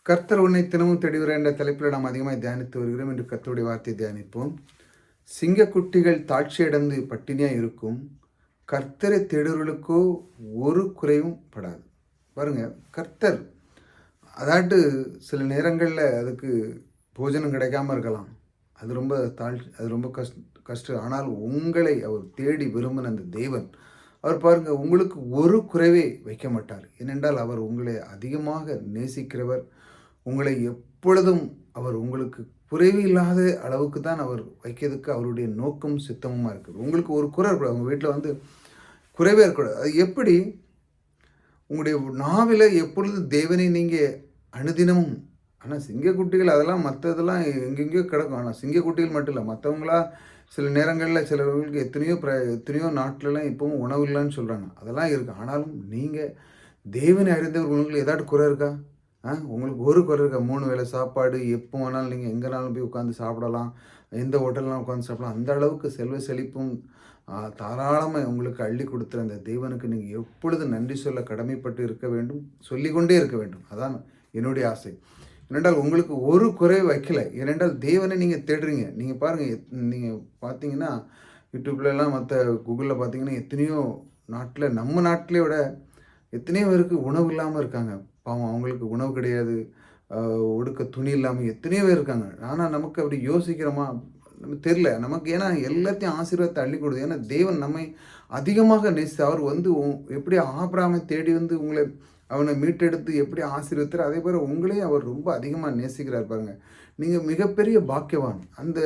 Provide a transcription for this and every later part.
கர்த்தர் உன்னை தினமும் தேடுகிறார் என்ற தலைப்பில் நாம் அதிகமாக தியானித்து வருகிறோம். என்று கர்த்தருடைய வார்த்தை தியானிப்போம். சிங்கக்குட்டிகள் தாழ்ச்சியடைந்து பட்டினியாக இருக்கும், கர்த்தரை தேடுவர்களுக்கோ ஒரு குறைவும் படாது. பாருங்க, கர்த்தர் அதாட்டு சில நேரங்களில் அதுக்கு போஜனம் கிடைக்காம இருக்கலாம். அது ரொம்ப கஷ்டம். ஆனால் உங்களை அவர் தேடி விரும்பின அந்த தேவன், அவர் பாருங்க, உங்களுக்கு ஒரு குறைவே வைக்க மாட்டார். ஏனென்றால் அவர் உங்களை அதிகமாக நேசிக்கிறவர். உங்களை எப்பொழுதும் அவர் உங்களுக்கு குறைவு இல்லாத அளவுக்கு தான் அவர் வைக்கிறதுக்கு அவருடைய நோக்கம் சித்தமுமாக இருக்குது. உங்களுக்கு ஒரு குறை இருக்கக்கூடாது. உங்கள் வீட்டில் குறைவே இருக்கக்கூடாது. அது எப்படி? உங்களுடைய நாவில் எப்பொழுது தேவனை நீங்கள் அனுதினமும், ஆனால் சிங்கக்குட்டிகள் அதெல்லாம் மற்றதெல்லாம் எங்கெங்கேயோ கிடக்கும். ஆனால் சிங்கக்குட்டிகள் மட்டும் இல்லை, மற்றவங்களா சில நேரங்களில் சிலவர்களுக்கு எத்தனையோ நாட்டிலலாம் இப்போவும் உணவு இல்லைன்னு சொல்கிறாங்க. அதெல்லாம் இருக்குது. ஆனாலும் நீங்கள் தேவனை அறிந்தவர் உங்களுக்கு ஏதாட்டு குறை இருக்கா? உங்களுக்கு ஒரு குறை இருக்கா? 3 வேளை சாப்பாடு எப்போ வேணாலும் நீங்கள் எங்கேனாலும் போய் உட்காந்து சாப்பிடலாம். எந்த ஹோட்டல்லாம் உட்காந்து சாப்பிடலாம். அந்த அளவுக்கு செல்வ செழிப்பும் தாராளமாக உங்களுக்கு அள்ளி கொடுத்துற அந்த தேவனுக்கு நீங்கள் எப்பொழுது நன்றி சொல்ல கடமைப்பட்டு இருக்க வேண்டும், சொல்லிக்கொண்டே இருக்க வேண்டும். அதான் என்னுடைய ஆசை. ஏனென்றால் உங்களுக்கு ஒரு குறை வைக்கலை. ஏனென்றால் தேவனை நீங்கள் தேடுறீங்க. நீங்கள் பாருங்கள், நீங்கள் பார்த்தீங்கன்னா யூடியூப்லலாம் மற்ற கூகுளில் பார்த்தீங்கன்னா எத்தனையோ நாட்டில், நம்ம நாட்டிலே விட எத்தனையோ பேருக்கு உணவு இல்லாமல் இருக்காங்க. பாவம், அவங்களுக்கு உணவு கிடையாது, உடுக்க துணி இல்லாமல் எத்தனையோ பேர் இருக்காங்க. ஆனால் நமக்கு அப்படி யோசிக்கிறோமா? நமக்கு தெரில. நமக்கு ஏன்னா எல்லாத்தையும் ஆசீர்வாதத்தை அள்ளி கொடுது. ஏன்னா தேவன் நம்மை அதிகமாக நேசித்து அவர் எப்படி ஆபிரகாமை தேடி அவனை மீட்டெடுத்து எப்படி ஆசீர்வதித்தார், அதே போல் உங்களையும் அவர் ரொம்ப அதிகமாக நேசிக்கிறார். பாருங்க, நீங்கள் மிகப்பெரிய பாக்கியவான். அந்த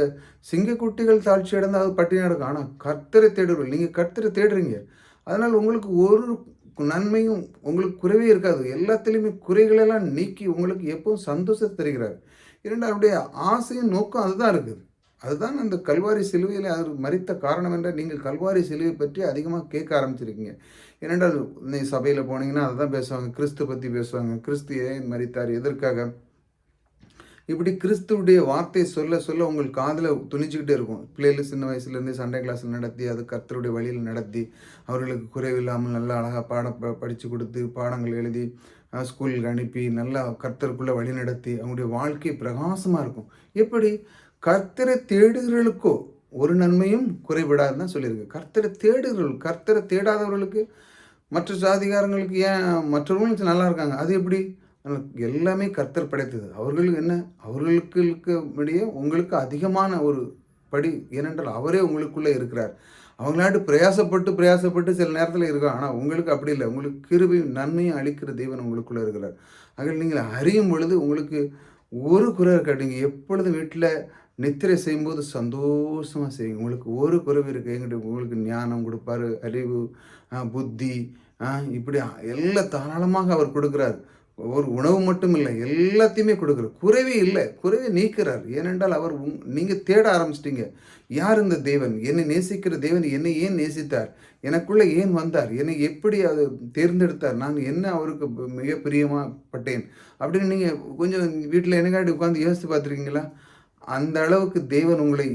சிங்கக்குட்டிகள் தாழ்ச்சி அடைந்து அது பட்டினி நடக்கும். ஆனால் கர்த்தரை தேடுவீர்கள். நீங்கள் கர்த்தரை தேடுறீங்க. அதனால் உங்களுக்கு ஒரு நன்மையும் உங்களுக்கு குறைவே இருக்காது. எல்லாத்துலேயுமே குறைகளெல்லாம் நீக்கி உங்களுக்கு எப்பவும் சந்தோஷத்தை தருகிறார். இரண்டு அவருடைய ஆசையும் நோக்கம் அதுதான் இருக்குது. அதுதான் அந்த கல்வாரி சிலுவையில் அவர் மரித்த காரணம் என்ற நீங்கள் கல்வாரி சிலுவை பற்றி அதிகமாக கேட்க ஆரம்பிச்சிருக்கீங்க. ஏனென்றால் நீ சபையில் போனீங்கன்னா அதை தான் பேசுவாங்க, கிறிஸ்து பற்றி பேசுவாங்க. கிறிஸ்து ஏன் மரித்தார், எதற்காக, இப்படி கிறிஸ்துவுடைய வார்த்தை சொல்ல சொல்ல உங்கள் காதில் துணிச்சுக்கிட்டே இருக்கும். பிள்ளைகள் சின்ன வயசுலேருந்து சண்டே கிளாஸில் நடத்தி, அது கர்த்தருடைய வழியில் நடத்தி, அவர்களுக்கு குறைவில்லாமல் நல்லா அழகாக படித்து கொடுத்து, பாடங்கள் எழுதி ஸ்கூலுக்கு அனுப்பி, நல்லா கர்த்தருக்குள்ளே வழி நடத்தி அவங்களுடைய வாழ்க்கை பிரகாசமாக இருக்கும். எப்படி? கர்த்தரை தேடுகிறவர்களுக்கோ ஒரு நன்மையும் குறைவிடாதுன்னு தான் சொல்லியிருக்கு. கர்த்தரை தேடாதவர்களுக்கு, மற்ற சாதிகாரங்களுக்கு, ஏன் மற்றவர்களுக்கு நல்லா இருக்காங்க, அது எப்படி? எல்லாமே கர்த்தர் படைத்தது. அவர்களுக்கு இடையே உங்களுக்கு அதிகமான ஒரு படி. ஏனென்றால் அவரே உங்களுக்குள்ளே இருக்கிறார். அவங்களாட்டு பிரயாசப்பட்டு சில நேரத்தில் இருக்கும். ஆனால் உங்களுக்கு அப்படி இல்லை. உங்களுக்கு கிருபையும் நன்மையும் அளிக்கிற தேவன் உங்களுக்குள்ளே இருக்கிறார். ஆக நீங்கள் அறியும் பொழுது உங்களுக்கு ஒரு குறை இருக்காது. நீங்கள் எப்பொழுதும் வீட்டில் நித்திரை செய்யும்போது சந்தோஷமாக செய்யுங்க. உங்களுக்கு ஒரு குறைவு இருக்குது. எங்கிட்ட உங்களுக்கு ஞானம் கொடுப்பார், அறிவு, புத்தி, இப்படி எல்லாம் தாராளமாக அவர் கொடுக்குறார். ஒரு உணவு மட்டும் இல்லை, எல்லாத்தையுமே கொடுக்குறார். குறைவே இல்லை, குறைவே நீக்கிறார். ஏனென்றால் அவர் நீங்கள் தேட ஆரம்பிச்சிட்டிங்க. யார் இந்த தேவன்? என்னை நேசிக்கிற தேவன் என்னை ஏன் நேசித்தார், எனக்குள்ளே ஏன் வந்தார், என்னை எப்படி அது தேர்ந்தெடுத்தார், நான் என்ன அவருக்கு மிக பிரியமாப்பட்டேன் அப்படின்னு நீங்கள் கொஞ்சம் வீட்டில் என்னக்காட்டி உட்காந்து யோசித்து பார்த்துருக்கீங்களா? அந்த அளவுக்கு தேவன் உங்களை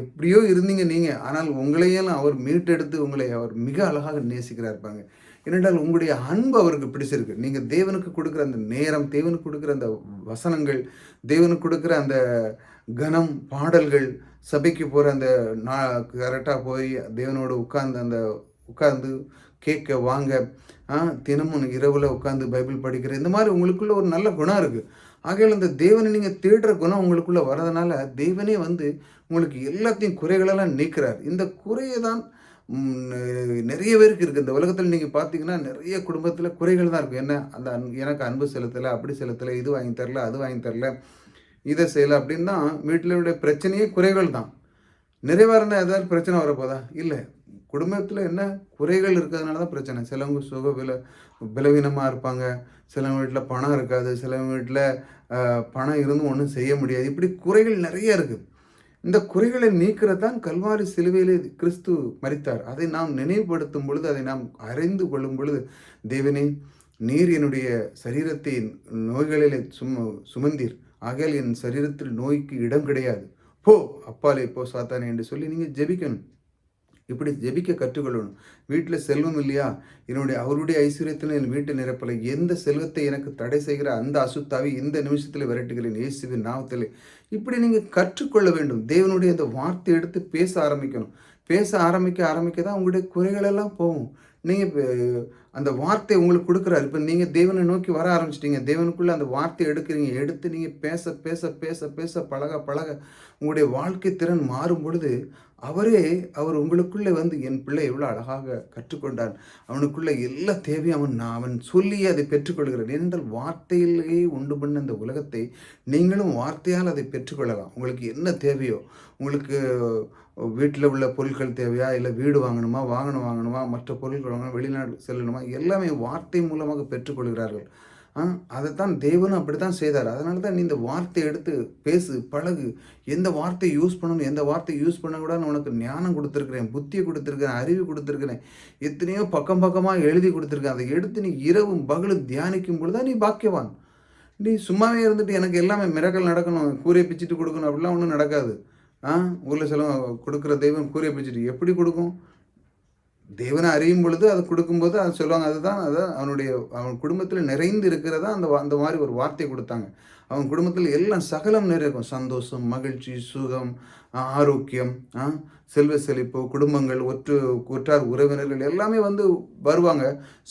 எப்படியோ இருந்தீங்க நீங்கள், ஆனால் உங்களையெல்லாம் அவர் மீட்டெடுத்து உங்களை அவர் மிக அழகாக நேசிக்கிறார். இருப்பாங்க. ஏனென்றால் உங்களுடைய அன்பு அவருக்கு பிடிச்சிருக்கு. நீங்கள் தேவனுக்கு கொடுக்குற அந்த நேரம், தேவனுக்கு கொடுக்குற அந்த வசனங்கள், தேவனுக்கு கொடுக்குற அந்த கனம், பாடல்கள், சபைக்கு போகிற அந்த கரெக்டாக போய் தேவனோடு உட்கார்ந்து கேட்க வாங்க, தினமும் இரவில் உட்காந்து பைபிள் படிக்கிற, இந்த மாதிரி உங்களுக்குள்ள ஒரு நல்ல குணம் இருக்குது. ஆகையால் இந்த தேவனை நீங்கள் தேடுற குணம் உங்களுக்குள்ளே வரதுனால தேவனே உங்களுக்கு எல்லாத்தையும் குறைகளெல்லாம் நீக்கிறார். இந்த குறையை தான் நிறைய பேருக்கு இருக்குது. இந்த உலகத்தில் நீங்கள் பார்த்தீங்கன்னா நிறைய குடும்பத்தில் குறைகள் தான் இருக்கும். என்ன, எனக்கு அன்பு செலுத்தலை, அப்படி செலுத்தலை, இது வாங்கி தரல, அது வாங்கி தரல, இதை செய்யலை அப்படின்னு தான் வீட்டிலுடைய பிரச்சனையே குறைகள் தான். நிறைவான ஏதாவது பிரச்சனை வரப்போதா? இல்லை. குடும்பத்தில் என்ன குறைகள் இருக்கிறதுனால தான் பிரச்சனை. சிலவங்க பலவீனமாக இருப்பாங்க, சிலவங்க வீட்டில் பணம் இருக்காது, சிலவங்க வீட்டில் பணம் இருந்தும் ஒன்றும் செய்ய முடியாது. இப்படி குறைகள் நிறைய இருக்குது. இந்த குறைகளை நீக்கிறது தான் கல்வாரி சிலுவையிலே கிறிஸ்து மரித்தார். அதை நாம் நினைவுபடுத்தும் பொழுது, அதை நாம் அறிந்து கொள்ளும் பொழுது, தேவனே, நீர் என்னுடைய சரீரத்தை நோய்களிலே சுமந்தீர், ஆகையால் என் சரீரத்தில் நோய்க்கு இடம் கிடையாது, போ அப்பாலே போ சாத்தானே என்று சொல்லி நீங்கள் ஜெபிக்கணும். இப்படி ஜெபிக்க கற்றுக்கொள்ளணும். வீட்டில் செல்வம் இல்லையா? அவருடைய ஐஸ்வர்யத்தில் என் வீட்டை நிரப்பலை. எந்த செல்வத்தை எனக்கு தடை செய்கிற அந்த அசுத்தாவி இந்த நிமிஷத்தில் விரட்டுகிறேன் இயேசுவின் நாமத்திலே. இப்படி நீங்கள் கற்றுக்கொள்ள வேண்டும். தேவனுடைய அந்த வார்த்தை எடுத்து பேச ஆரம்பிக்கணும். பேச ஆரம்பிக்க தான் உங்களுடைய குறைகளெல்லாம் போகும். நீங்கள் அந்த வார்த்தை உங்களுக்கு கொடுக்குறாரு. இப்போ நீங்கள் தேவனை நோக்கி வர ஆரம்பிச்சிட்டீங்க. தேவனுக்குள்ளே அந்த வார்த்தையை எடுக்கிறீங்க. எடுத்து நீங்கள் பேச பேச பேச பேச பழக பழக உங்களுடைய வாழ்க்கை திறன் மாறும் பொழுது அவர் உங்களுக்குள்ளே வந்து என் பிள்ளை எவ்வளோ அழகாக கற்றுக்கொண்டான், அவனுக்குள்ள எல்லா தேவையும் அவன் சொல்லியே அதை பெற்றுக்கொள்கிறான். ஏனென்றால் வார்த்தையிலேயே உண்டு பண்ண அந்த உலகத்தை நீங்களும் வார்த்தையால் அதை பெற்றுக்கொள்ளலாம். உங்களுக்கு என்ன தேவையோ, உங்களுக்கு வீட்டில் உள்ள பொருட்கள் தேவையா, இல்லை வீடு வாங்கணுமா, வாங்கணுமா, மற்ற பொருட்கள் வாங்கணும், வெளிநாடு செல்லணுமா, எல்லாமே வார்த்தை மூலமாக பெற்றுக்கொள்கிறார்கள். அதைத்தான் தேவனும் அப்படித்தான் செய்தார். அதனால தான் நீ இந்த வார்த்தையை எடுத்து பேசு, பழகு. எந்த வார்த்தையை யூஸ் பண்ணணும், எந்த வார்த்தையை யூஸ் பண்ணக்கூடாதுன்னு உனக்கு ஞானம் கொடுத்துருக்கிறேன், புத்தியை கொடுத்துருக்கிறேன், அறிவு கொடுத்துருக்கிறேன், எத்தனையோ பக்கமாக எழுதி கொடுத்துருக்கேன். அதை எடுத்து நீ இரவும் பகலும் தியானிக்கும் பொழுது தான் நீ பாக்கியவான். நீ சும்மாவே இருந்துட்டு எனக்கு எல்லாமே மிரக்கல் நடக்கணும், கூரையை பிச்சுட்டு கொடுக்கணும், அப்படிலாம் ஒன்றும் நடக்காது. ஊரில் சில கொடுக்குற தெய்வம் கூரையை பிச்சுட்டு எப்படி கொடுக்கும்? தேவனை அறியும் பொழுது அது கொடுக்கும்போது அது சொல்லுவாங்க. அதுதான் அவன் குடும்பத்தில் நிறைந்து இருக்கிறதா அந்த மாதிரி ஒரு வார்த்தை கொடுத்தாங்க. அவன் குடும்பத்தில் எல்லாம் சகலம் நிறைக்கும். சந்தோஷம், மகிழ்ச்சி, சுகம், ஆரோக்கியம், செல்வ செழிப்பு, குடும்பங்கள், உற்றார் உறவினர்கள் எல்லாமே வந்து வருவாங்க.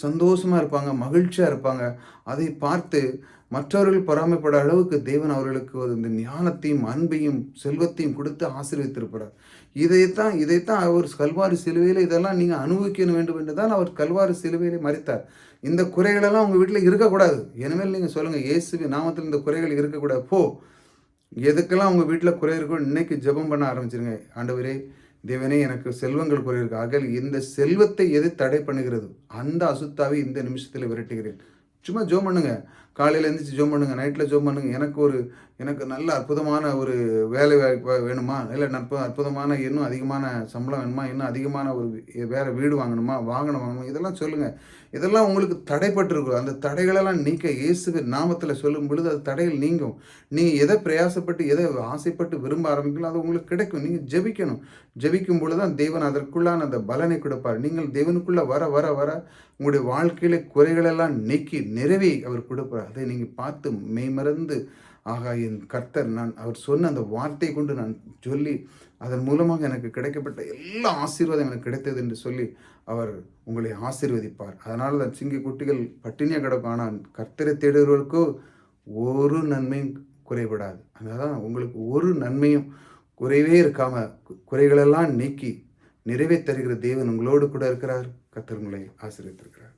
சந்தோஷமாக இருப்பாங்க, மகிழ்ச்சியாக இருப்பாங்க. அதை பார்த்து மற்றவர்கள் பொறாமைப்பட அளவுக்கு தேவன் அவர்களுக்கு இந்த ஞானத்தையும் அன்பையும் செல்வத்தையும் கொடுத்து ஆசீர்வதித்திருக்கிறார். இதைத்தான் அவர் கல்வாரி சிலுவையில் இதெல்லாம் நீங்கள் அனுபவிக்க வேண்டும் என்று தான் அவர் கல்வாரி சிலுவையிலே மரித்தார். இந்த குறைகளெல்லாம் உங்கள் வீட்டில் இருக்கக்கூடாது. இனிமேல் நீங்கள் சொல்லுங்கள், இயேசுவின் நாமத்தில் இந்த குறைகள் இருக்கக்கூடாது. எதுக்கெல்லாம் உங்கள் வீட்டில் குறை இருக்கோ இன்னைக்கு ஜெபம் பண்ண ஆரம்பிச்சிருங்க. ஆண்டவரே, தேவனே, எனக்கு செல்வங்கள் குறை இருக்கு. ஆகல் இந்த செல்வத்தை எது தடை பண்ணுகிறது, அந்த அசுத்தாவை இந்த நிமிஷத்தில் விரட்டுகிறேன். சும்மா ஜோம் பண்ணுங்க. காலையில் எழுந்திரிச்சு ஜோம் பண்ணுங்க, நைட்டில் ஜோம் பண்ணுங்க. எனக்கு நல்ல அற்புதமான ஒரு வேலை வாய்ப்பு வேணுமா, இல்லை அற்புதமான இன்னும் அதிகமான சம்பளம் வேணுமா, இன்னும் அதிகமான ஒரு வேறு வீடு வாங்கணுமா, வாங்கணுமா, இதெல்லாம் சொல்லுங்கள். இதெல்லாம் உங்களுக்கு தடைப்பட்டிருக்கும். அந்த தடைகளெல்லாம் நீக்க இயேசுவின் நாமத்தில் சொல்லும் பொழுது அது தடைகள் நீங்கும். நீங்கள் எதை பிரயாசப்பட்டு எதை ஆசைப்பட்டு விரும்ப ஆரம்பிக்கலாம் அது உங்களுக்கு கிடைக்கும். நீங்கள் ஜெபிக்கணும். ஜெபிக்கும் பொழுது தான் தேவன் அதற்குள்ளான அந்த பலனை கொடுப்பார். நீங்கள் தேவனுக்குள்ளே வர வர வர உங்களுடைய வாழ்க்கையில குறைகளெல்லாம் நீக்கி நிறைவே அவர் கொடுப்பார். அதை நீங்கள் பார்த்து மெய்மறந்து, ஆகா, என் கர்த்தர் அவர் சொன்ன அந்த வார்த்தையை கொண்டு நான் சொல்லி அதன் மூலமாக எனக்கு கிடைக்கப்பட்ட எல்லா ஆசீர்வாதம் எனக்கு கிடைத்தது என்று சொல்லி அவர் உங்களை ஆசீர்வதிப்பார். அதனால தான் சிங்க குட்டிகள் பட்டினியாக கிடக்கும். ஆனால் கர்த்தரை தேடுகிறவர்களுக்கோ ஒரு நன்மையும் குறைபடாது. அதனால உங்களுக்கு ஒரு நன்மையும் குறைவே இருக்காம குறைகளெல்லாம் நீக்கி நிறைவே தருகிற தேவன் உங்களோடு கூட இருக்கிறார். கர்த்தர் உங்களை ஆசீர்வதித்திருக்கிறார்.